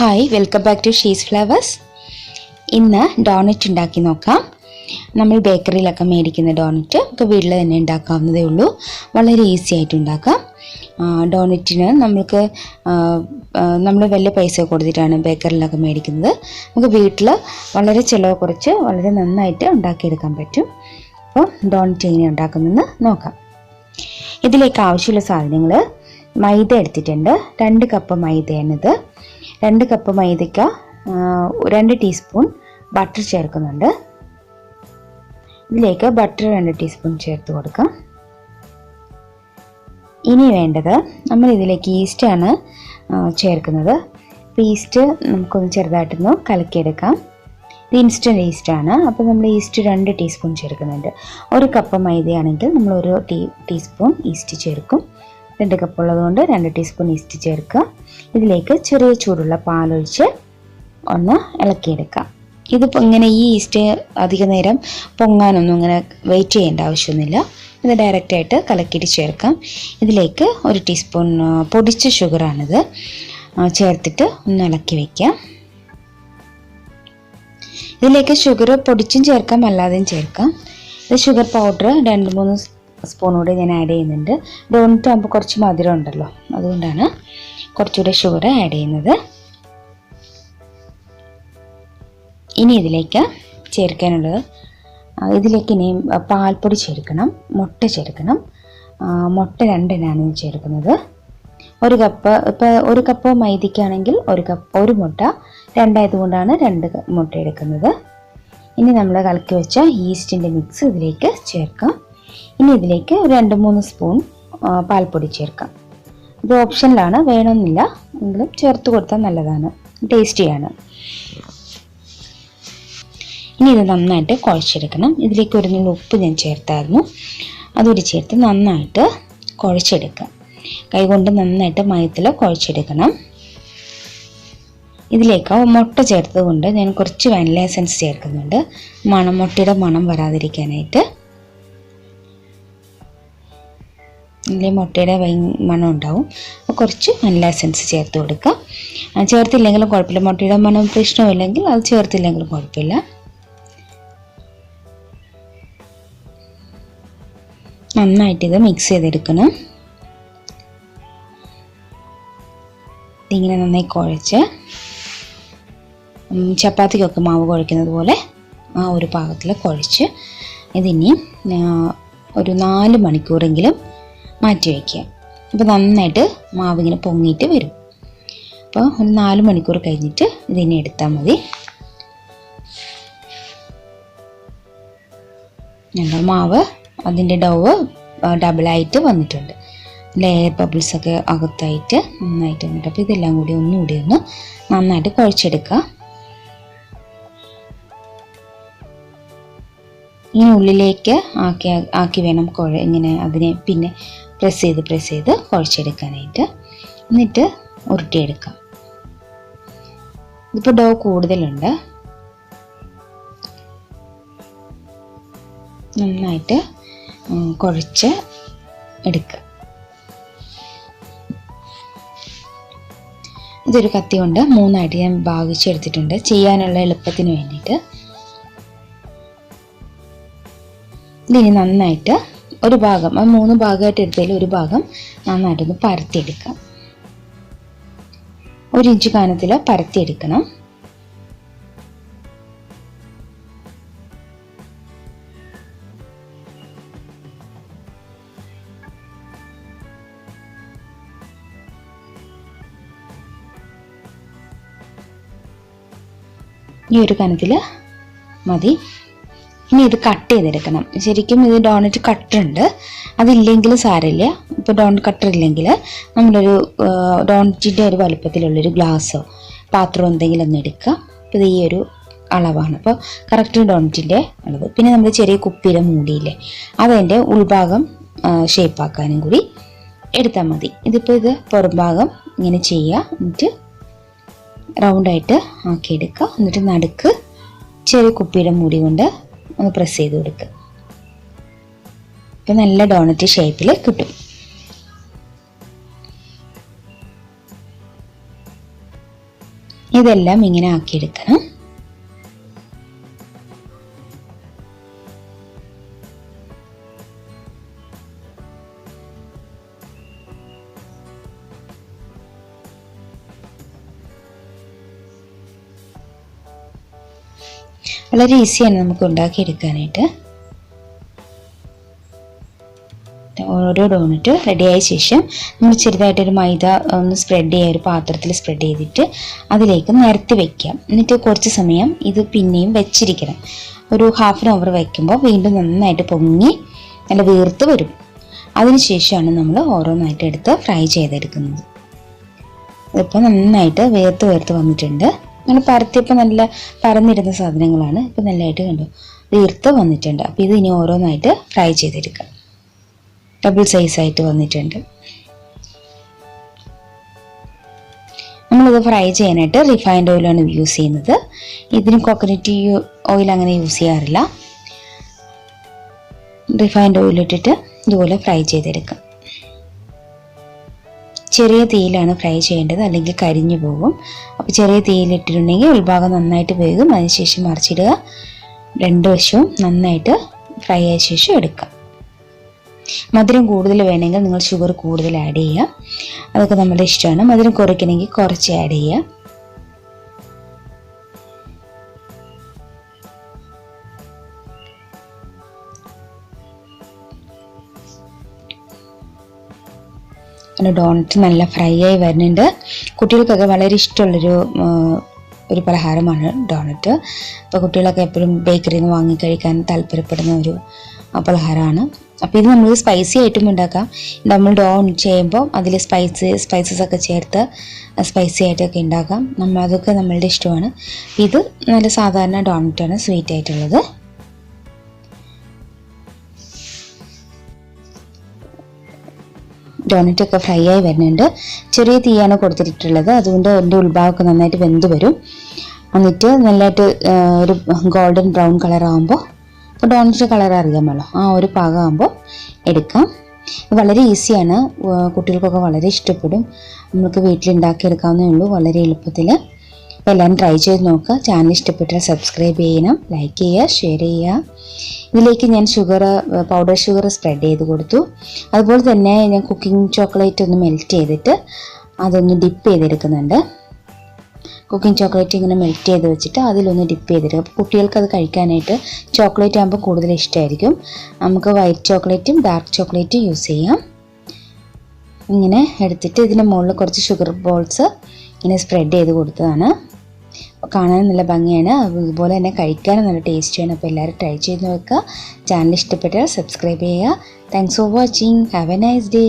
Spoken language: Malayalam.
Hi, welcome back to She's Flowers. ഇന്ന് ഡോണറ്റ് ഉണ്ടാക്കി നോക്കാം. നമ്മൾ ബേക്കറിയിലൊക്കെ മേടിക്കുന്ന ഡോണറ്റ് ഒക്കെ വീട്ടിൽ തന്നെ ഉണ്ടാക്കാവുന്നതേ ഉള്ളൂ. വളരെ ഈസി ആയിട്ട് ഉണ്ടാക്കാം. ഡോണറ്റിന് നമ്മൾ വലിയ പൈസ കൊടുത്തിട്ടാണ് ബേക്കറിയിലൊക്കെ മേടിക്കുന്നത്. നമുക്ക് വീട്ടിൽ വളരെ ചിലവ് കുറച്ച് വളരെ നന്നായിട്ട് ഉണ്ടാക്കിയെടുക്കാൻ പറ്റും. അപ്പോൾ ഡോണറ്റ് എങ്ങനെ ഉണ്ടാക്കുന്നതെന്ന് നോക്കാം. ഇതിലേക്ക് ആവശ്യമുള്ള സാധനങ്ങൾ: മൈദ എടുത്തിട്ടുണ്ട്, 2 കപ്പ് മൈദയാണിത്. 2 കപ്പ് മൈദയ്ക്ക് 2 ടീസ്പൂൺ ബട്ടർ ചേർക്കുന്നുണ്ട്. ഇതിലേക്ക് ബട്ടർ 2 ടീസ്പൂൺ ചേർത്ത് കൊടുക്കാം. ഇനി വേണ്ടത്, നമ്മൾ ഇതിലേക്ക് ഈസ്റ്റാണ് ചേർക്കുന്നത്. ഈസ്റ്റ് നമുക്കൊന്ന് ചെറുതായിട്ടൊന്ന് കലക്കിയെടുക്കാം. ഇത് ഇൻസ്റ്റൻറ്റ് ഈസ്റ്റാണ്. അപ്പോൾ നമ്മൾ ഈസ്റ്റ് 2 ടീസ്പൂൺ ചേർക്കുന്നുണ്ട്. 1 കപ്പ് മൈദയാണെങ്കിൽ നമ്മൾ 1 ടീസ്പൂൺ ഈസ്റ്റ് ചേർക്കും. 2 കപ്പ് ഉള്ളതുകൊണ്ട് 2 ടീസ്പൂൺ ഈസ്റ്റ് ചേർക്കുക. ഇതിലേക്ക് ചെറിയ ചൂടുള്ള പാലൊഴിച്ച് ഒന്ന് ഇളക്കിയെടുക്കാം. ഇതിപ്പോൾ ഇങ്ങനെ ഈ ഈസ്റ്റ് അധിക നേരം പൊങ്ങാനൊന്നും ഇങ്ങനെ വെയിറ്റ് ചെയ്യേണ്ട ആവശ്യമൊന്നുമില്ല. ഇത് ഡയറക്റ്റായിട്ട് കലക്കിയിട്ട് ചേർക്കാം. ഇതിലേക്ക് 1 ടീസ്പൂൺ പൊടിച്ച ഷുഗറാണിത് ചേർത്തിട്ട് ഒന്ന് ഇളക്കി വയ്ക്കാം. ഇതിലേക്ക് ഷുഗർ പൊടിച്ചും ചേർക്കാം, അല്ലാതെയും ചേർക്കാം. ഇത് ഷുഗർ പൗഡർ 2-3 സ്പൂൺ കൂടി ഞാൻ ആഡ് ചെയ്യുന്നുണ്ട്. ഡോണറ്റ് ആകുമ്പോൾ കുറച്ച് മധുരം ഉണ്ടല്ലോ, അതുകൊണ്ടാണ് കുറച്ചുകൂടെ ഷുഗർ ആഡ് ചെയ്യുന്നത്. ഇനി ഇതിലേക്ക് ചേർക്കാനുള്ളത്, ഇതിലേക്ക് ഇനി പാൽപ്പൊടി ചേർക്കണം, മുട്ട ചേർക്കണം. മുട്ട 2 എണ്ണമാണ് ചേർക്കുന്നത്. 1 കപ്പ്, ഇപ്പോൾ 1 കപ്പ് മൈദയ്ക്കാണെങ്കിൽ 1 മുട്ട, 2 ആയതുകൊണ്ടാണ് 2 മുട്ട എടുക്കുന്നത്. ഇനി നമ്മൾ കലക്കി വെച്ച ഈസ്റ്റിൻ്റെ മിക്സ് ഇതിലേക്ക് ചേർക്കാം. ഇനി ഇതിലേക്ക് 2-3 സ്പൂൺ പാൽപ്പൊടി ചേർക്കാം. ഇത് ഓപ്ഷനിലാണ്, വേണമെന്നില്ല, എങ്കിലും ചേർത്ത് കൊടുത്താൽ നല്ലതാണ്, ടേസ്റ്റിയാണ്. ഇനി ഇത് നന്നായിട്ട് കുഴച്ചെടുക്കണം. ഇതിലേക്ക് 1 നുള്ളി ഉപ്പ് ഞാൻ ചേർത്തായിരുന്നു, അതുകൂടി ചേർത്ത് നന്നായിട്ട് കുഴച്ചെടുക്കാം. കൈകൊണ്ട് നന്നായിട്ട് മയത്തിൽ കുഴച്ചെടുക്കണം. ഇതിലേക്ക് മുട്ട ചേർത്തത് കൊണ്ട് ഞാൻ കുറച്ച് വാനില എസൻസ് ചേർക്കുന്നുണ്ട്, മുട്ടയുടെ മണം വരാതിരിക്കാനായിട്ട്. ഇതിൽ മുട്ടയുടെ മണം ഉണ്ടാവും, അപ്പോൾ കുറച്ച് വാനില എസൻസ് ചേർത്ത് കൊടുക്കാം. ചേർത്തില്ലെങ്കിലും കുഴപ്പമില്ല, മുട്ടയുടെ മണം പ്രശ്നമില്ലെങ്കിൽ അത് ചേർത്തില്ലെങ്കിലും കുഴപ്പമില്ല. നന്നായിട്ടിത് മിക്സ് ചെയ്തെടുക്കണം. ഇതിങ്ങനെ നന്നായി കുഴച്ച് ചപ്പാത്തിക്കൊക്കെ മാവ് കുഴക്കുന്നത് പോലെ ആ ഒരു പാകത്തിൽ കുഴച്ച് ഇതിനി ഒരു 4 മണിക്കൂറെങ്കിലും മാറ്റി വയ്ക്കുക. അപ്പോൾ നന്നായിട്ട് മാവിങ്ങനെ പൊങ്ങിയിട്ട് വരും. അപ്പോൾ ഒരു 4 മണിക്കൂർ കഴിഞ്ഞിട്ട് ഇതിനെ എടുത്താൽ മതി. ഞങ്ങൾ മാവ് അതിൻ്റെ ഡവ് ഡബിളായിട്ട് വന്നിട്ടുണ്ട്. എയർ ബബിൾസൊക്കെ അകത്തായിട്ട് നന്നായിട്ട് വന്നിട്ട്, അപ്പോൾ ഇതെല്ലാം കൂടി ഒന്നുകൂടി ഒന്ന് നന്നായിട്ട് കുഴച്ചെടുക്കുക. ഇങ്ങനെ ഉള്ളിലേക്ക് ആക്കി വേണം ഇങ്ങനെ അതിനെ പിന്നെ പ്രസ് ചെയ്ത് കുഴച്ചെടുക്കാനായിട്ട്. എന്നിട്ട് ഉരുട്ടിയെടുക്കാം. ഇതിപ്പോൾ ഡോ കൂടുതലുണ്ട്, നന്നായിട്ട് കുഴച്ച് എടുക്കുക. ഇതൊരു കത്തി കൊണ്ട് 3ആയിട്ട് ഞാൻ ഭാഗിച്ചെടുത്തിട്ടുണ്ട്, ചെയ്യാനുള്ള എളുപ്പത്തിന് വേണ്ടിയിട്ട്. ഇതിന് നന്നായിട്ട് ഒരു ഭാഗം, 3 ഭാഗമായിട്ട് എടുത്തതിൽ ഒരു ഭാഗം നന്നായിട്ടൊന്ന് പരത്തിയെടുക്കാം. 1 ഇഞ്ച് കനത്തിൽ പരത്തിയെടുക്കണം. ഈ ഒരു കനത്തിൽ മതി. ഇനി ഇത് കട്ട് ചെയ്തെടുക്കണം. ശരിക്കും ഇത് ഡോണറ്റ് കട്ടറുണ്ട്, അതില്ലെങ്കിൽ സാരമില്ല. ഇപ്പോൾ ഡോണറ്റ് കട്ടർ ഇല്ലെങ്കിൽ നമ്മളൊരു ഡോണറ്റിൻ്റെ ഒരു വലുപ്പത്തിലുള്ളൊരു ഗ്ലാസ്സോ പാത്രമോ എന്തെങ്കിലും ഒന്ന് എടുക്കുക. അപ്പോൾ ഇത് ഈ ഒരു അളവാണ്, അപ്പോൾ കറക്റ്റ് ഡോണറ്റിൻ്റെ അളവ്. പിന്നെ നമ്മൾ ചെറിയ കുപ്പിയിലെ മൂടിയില്ലേ, അതതിൻ്റെ ഉൾഭാഗം ഷേപ്പാക്കാനും കൂടി എടുത്താൽ മതി. ഇതിപ്പോൾ ഇത് പുറം ഭാഗം ഇങ്ങനെ ചെയ്യുക, എന്നിട്ട് റൗണ്ടായിട്ട് ആക്കിയെടുക്കുക. എന്നിട്ട് നടുക്ക് ചെറിയ കുപ്പിയുടെ മൂടി കൊണ്ട് ഒന്ന് പ്രസ് ചെയ്ത് കൊടുക്കുക. അപ്പോൾ നല്ല ഡോണറ്റ് ഷേപ്പിൽ കിട്ടും. ഇതെല്ലാം ഇങ്ങനെ ആക്കിയെടുക്കണം. വളരെ ഈസിയാണ് നമുക്ക് ഉണ്ടാക്കിയെടുക്കാനായിട്ട്. ഓരോ ഡോണറ്റ് റെഡിയായ ശേഷം നമ്മൾ ചെറുതായിട്ടൊരു മൈദ ഒന്ന് സ്പ്രെഡ് ചെയ്യുക, ഒരു പാത്രത്തിൽ സ്പ്രെഡ് ചെയ്തിട്ട് അതിലേക്ക് നിരത്തി വയ്ക്കാം. എന്നിട്ട് കുറച്ച് സമയം ഇത് പിന്നെയും വെച്ചിരിക്കണം. ഒരു ഹാഫ് ആൻ അവർ വയ്ക്കുമ്പോൾ വീണ്ടും നന്നായിട്ട് പൊങ്ങി നല്ല വീർത്ത് വരും. അതിനുശേഷമാണ് നമ്മൾ ഓരോന്നായിട്ട് എടുത്ത് ഫ്രൈ ചെയ്തെടുക്കുന്നത്. ഇതിപ്പോൾ നന്നായിട്ട് വീർത്ത് വന്നിട്ടുണ്ട്. നമ്മൾ പരത്തിയപ്പോൾ നല്ല പരന്നിരുന്ന സാധനങ്ങളാണ്. ഇപ്പോൾ നല്ലതായിട്ട് കണ്ടു വീർത്ത് വന്നിട്ടുണ്ട്. അപ്പോൾ ഇത് ഇനി ഓരോന്നായിട്ട് ഫ്രൈ ചെയ്തെടുക്കാം. ഡബിൾ സൈസായിട്ട് വന്നിട്ടുണ്ട്. നമ്മളിത് ഫ്രൈ ചെയ്യാനായിട്ട് റിഫൈൻഡ് ഓയിലാണ് യൂസ് ചെയ്യുന്നത്. ഇതിന് കോക്കനട്ട് ഓയിൽ അങ്ങനെ യൂസ് ചെയ്യാറില്ല. റിഫൈൻഡ് ഓയിൽ ഇട്ടിട്ട് ഇതുപോലെ ഫ്രൈ ചെയ്തെടുക്കാം. ചെറിയ തീയിലാണ് ഫ്രൈ ചെയ്യേണ്ടത്, അല്ലെങ്കിൽ കരിഞ്ഞു പോകും. അപ്പോൾ ചെറിയ തീയിലിട്ടിട്ടുണ്ടെങ്കിൽ ഉൾഭാഗം നന്നായിട്ട് വേകും. അതിനുശേഷം മറിച്ചിടുക. രണ്ട് വശവും നന്നായിട്ട് ഫ്രൈ ആയ ശേഷം എടുക്കാം. മധുരം കൂടുതൽ വേണമെങ്കിൽ നിങ്ങൾ ഷുഗർ കൂടുതൽ ആഡ് ചെയ്യുക. അതൊക്കെ നമ്മുടെ ഇഷ്ടമാണ്. മധുരം കുറയ്ക്കണമെങ്കിൽ കുറച്ച് ആഡ് ചെയ്യുക. ഡോണറ്റ് നല്ല ഫ്രൈ ആയി വരുന്നുണ്ട്. കുട്ടികൾക്കൊക്കെ വളരെ ഇഷ്ടമുള്ളൊരു പലഹാരമാണ് ഡോണറ്റ്. അപ്പോൾ കുട്ടികളൊക്കെ എപ്പോഴും ബേക്കറിയിൽ നിന്ന് വാങ്ങിക്കഴിക്കാൻ താല്പര്യപ്പെടുന്ന ഒരു പലഹാരമാണ്. അപ്പോൾ ഇത് നമ്മൾ സ്പൈസി ആയിട്ടും ഉണ്ടാക്കാം. നമ്മൾ ഡോൺ ചെയ്യുമ്പോൾ അതിൽ സ്പൈസസ് ഒക്കെ ചേർത്ത് സ്പൈസി ആയിട്ടൊക്കെ ഉണ്ടാക്കാം. അതൊക്കെ നമ്മളുടെ ഇഷ്ടമാണ്. ഇത് നല്ല സാധാരണ ഡോണറ്റാണ്, സ്വീറ്റ് ആയിട്ടുള്ളത്. ഡോണറ്റൊക്കെ ഫ്രൈ ആയി വരുന്നുണ്ട്. ചെറിയ തീയാണ് കൊടുത്തിട്ടുള്ളത്, അതുകൊണ്ട് അതിൻ്റെ ഉൾഭാഗമൊക്കെ നന്നായിട്ട് വെന്ത് വരും. എന്നിട്ട് നല്ലതായിട്ട് ഒരു ഗോൾഡൻ ബ്രൗൺ കളർ ആകുമ്പോൾ, ഇപ്പോൾ ഡോണറ്റ് കളർ അറിയാമല്ലോ, ആ ഒരു പാകമാകുമ്പോൾ എടുക്കാം. വളരെ ഈസിയാണ്, കുട്ടികൾക്കൊക്കെ വളരെ ഇഷ്ടപ്പെടും. നമുക്ക് വീട്ടിലുണ്ടാക്കിയെടുക്കാവുന്നേ ഉള്ളൂ, വളരെ എളുപ്പത്തിൽ. അപ്പോൾ എല്ലാവരും ട്രൈ ചെയ്ത് നോക്കുക. ചാനൽ ഇഷ്ടപ്പെട്ടാൽ സബ്സ്ക്രൈബ് ചെയ്യണം, ലൈക്ക് ചെയ്യുക, ഷെയർ ചെയ്യുക. ഇതിലേക്ക് ഞാൻ പൗഡർ ഷുഗർ സ്പ്രെഡ് ചെയ്ത് കൊടുത്തു. അതുപോലെ തന്നെ ഞാൻ കുക്കിംഗ് ചോക്ലേറ്റ് ഒന്ന് മെൽറ്റ് ചെയ്തിട്ട് അതൊന്ന് ഡിപ്പ് ചെയ്തെടുക്കുന്നുണ്ട്. കുക്കിംഗ് ചോക്ലേറ്റ് ഇങ്ങനെ മെൽറ്റ് ചെയ്ത് വെച്ചിട്ട് അതിലൊന്ന് ഡിപ്പ് ചെയ്തെടുക്കുക. അപ്പോൾ കുട്ടികൾക്ക് അത് കഴിക്കാനായിട്ട് ചോക്ലേറ്റ് ആകുമ്പോൾ കൂടുതൽ ഇഷ്ടമായിരിക്കും. നമുക്ക് വൈറ്റ് ചോക്ലേറ്റും ഡാർക്ക് ചോക്ലേറ്റും യൂസ് ചെയ്യാം. ഇങ്ങനെ എടുത്തിട്ട് ഇതിൻ്റെ മുകളിൽ കുറച്ച് ഷുഗർ ബോൾസ് ഇങ്ങനെ സ്പ്രെഡ് ചെയ്ത് കൊടുത്തതാണ്. കാണാൻ നല്ല ഭംഗിയാണ്, അതുപോലെ തന്നെ കഴിക്കാനും നല്ല ടേസ്റ്റിയാണ്. അപ്പോൾ എല്ലാവരും ട്രൈ ചെയ്ത് നോക്കുക. ചാനൽ ഇഷ്ടപ്പെട്ടാൽ സബ്സ്ക്രൈബ് ചെയ്യുക. Thanks for watching. Have A nice day.